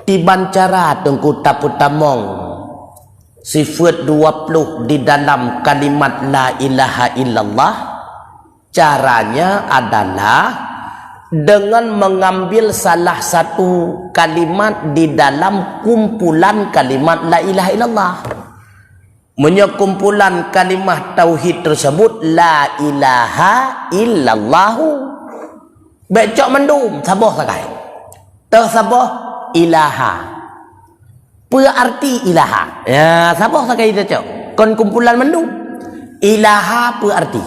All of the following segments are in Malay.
Tibancara tengku taputamong sifat 20 di dalam kalimat la ilaha illallah. Caranya adalah dengan mengambil salah satu kalimat di dalam kumpulan kalimat la ilaha illallah. Kumpulan kalimat tauhid tersebut la ilaha illallahu. Becok mendum saboh sakai. Tersabah ilaha. Berarti ilaha. Ya, saboh sakai becok. Kon kumpulan mendum. Ilaha berarti.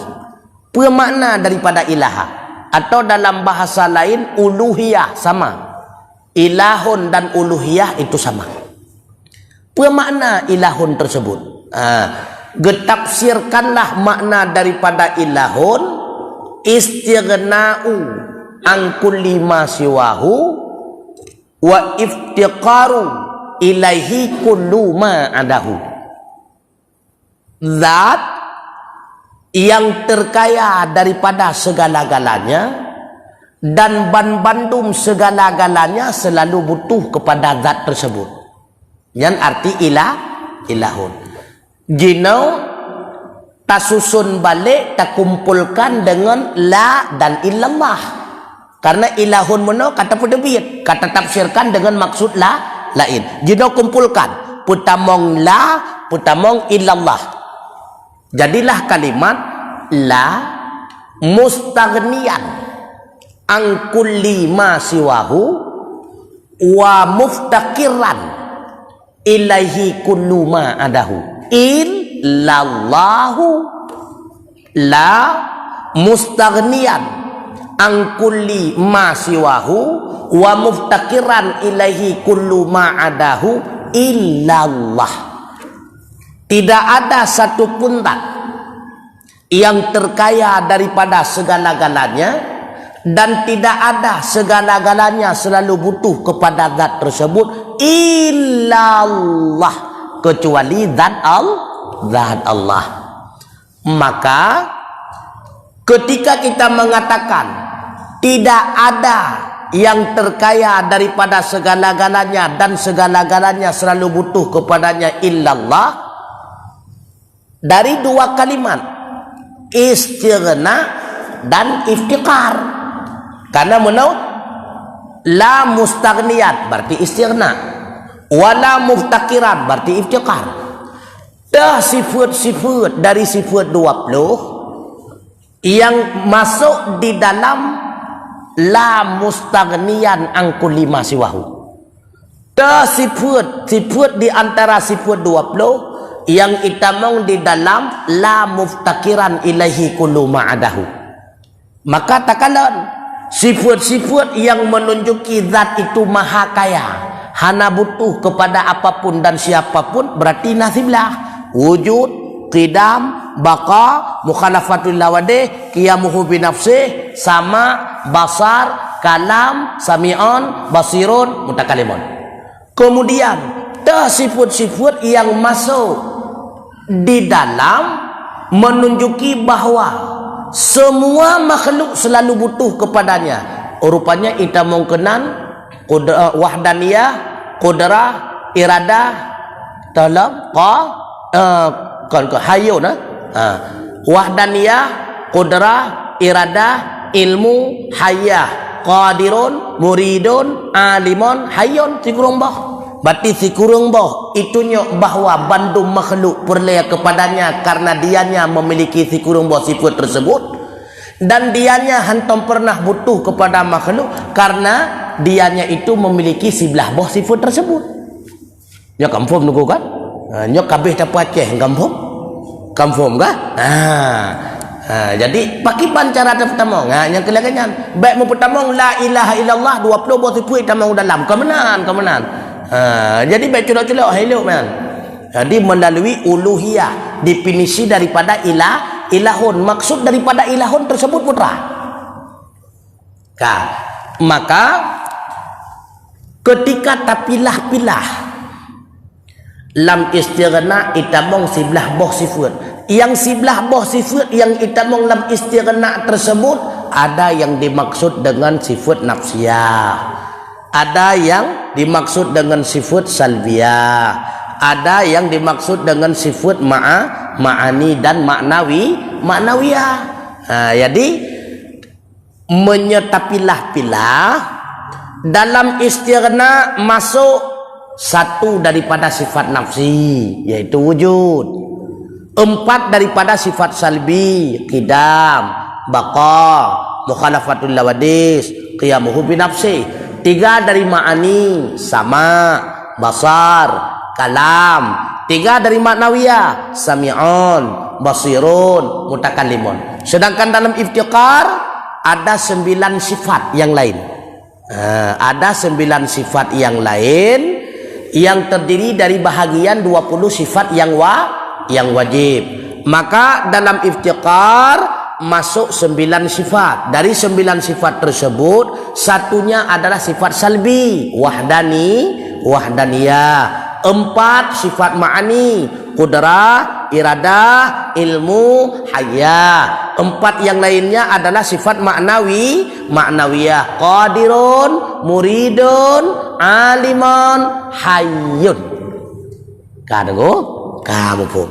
Bermakna daripada ilaha. Atau dalam bahasa lain uluhiyah sama. Ilahun dan uluhiyah itu sama. Bermakna ilahun tersebut. Getafsirkanlah makna daripada ilahun istighna'u an kulli ma siwahu wa iftiqaru ilaihi kullu ma adahu. Zat yang terkaya daripada segala-galanya dan bandum segala-galanya selalu butuh kepada zat tersebut. Yang arti ilahun. Jinau tasusun balik takumpulkan dengan la dan illallah. Karena ilahun meno kata pedebit, kata tafsirkan dengan maksud la lain. Jinau kumpulkan putamong la, putamong illallah. Jadilah kalimat la mustaghniyan an kulli ma siwahu wa muftakiran ilaihi kullu ma adahu. Illallahu la mustaghniyan an kulli ma siwahu wa muftakiran ilaihi kullu ma adahu illallah. Tidak ada satu pun tak yang terkaya daripada segala-galanya dan tidak ada segala-galanya selalu butuh kepada zat tersebut illallah, kecuali zat Allah. Maka ketika kita mengatakan tidak ada yang terkaya daripada segala-galanya dan segala-galanya selalu butuh kepadanya illallah, dari dua kalimat istighna dan iftiqar. Karena menurut la mustaghniyan berarti istighna, wala muftakiran berarti iftiqar. Dah sifat-sifat dari sifat 20 yang masuk di dalam la mustaghniyan an kulli ma siwahu. Dah sifat di antara sifat 20 yang itamong di dalam la muftakiran ilaihi kullu ma adahu. Maka takalan sifat-sifat yang menunjuki zat itu maha kaya, hana butuh kepada apapun dan siapapun, berarti nasiblah wujud, qidam, baqa, mukhalafatul lawadih, qiyamuhu binafsih, sama, basar, kalam, sami'un, basirun, mutakalimun. Kemudian dah sifat-sifat yang masuk di dalam menunjuki bahawa semua makhluk selalu butuh kepadanya. Rupanya kita mengkenan wahdaniyah, qudrah, iradah, talab, hayun, wahdaniyah, qudrah, iradah, ilmu, hayah, qadirun, muridun, alimun, hayun, sikurung bah. Berarti sikurung bah itunya bahawa bandung makhluk perlaya kepadanya karena dianya memiliki sikurung bah sifat tersebut, dan dianya hantam pernah butuh kepada makhluk karena dianya itu memiliki sebelah bah sifat tersebut. Ya confirm nunggu kan? Nyok kabeh dapat Aceh confirm kah? Jadi pakai pancara pertama yang kelakannya baik pertama la ilaha illallah 20 bah sifat tamang dalam kemenan. Jadi baik culak-culak hello man. Jadi melalui uluhiyah definisi daripada ilahun, maksud daripada ilahun tersebut putra. Maka ketika tapilah-pilah lam istighna itamong sebelah boh sifat. Yang sebelah boh sifat yang itamong lam istighna tersebut ada yang dimaksud dengan sifat nafsiyah. Ada yang dimaksud dengan sifat salbiyah, ada yang dimaksud dengan sifat ma'ani dan maknawiyah. Jadi menyetapilah-pilah dalam istighna masuk satu daripada sifat nafsi, yaitu wujud. 4 daripada sifat salbi, qidam, baqa, mukhalafatul lawadis, qiyamuhu binafsi. 3 dari ma'ani, sama, basar, kalam. 3 dari maknawiyah, sami'un, basirun, mutakallimun. Sedangkan dalam iftiqar ada 9 sifat yang lain. Ada 9 sifat yang lain yang terdiri dari bahagian 20 sifat yang wajib. Maka dalam iftiqar masuk 9 sifat. Dari 9 sifat tersebut, satunya adalah sifat salbi, wahdaniyah. 4 sifat ma'ani, qudrah, iradah, ilmu, hayah. 4 yang lainnya adalah sifat maknawiyah, qadirun, muridun, alimun, hayyun. Kamu pun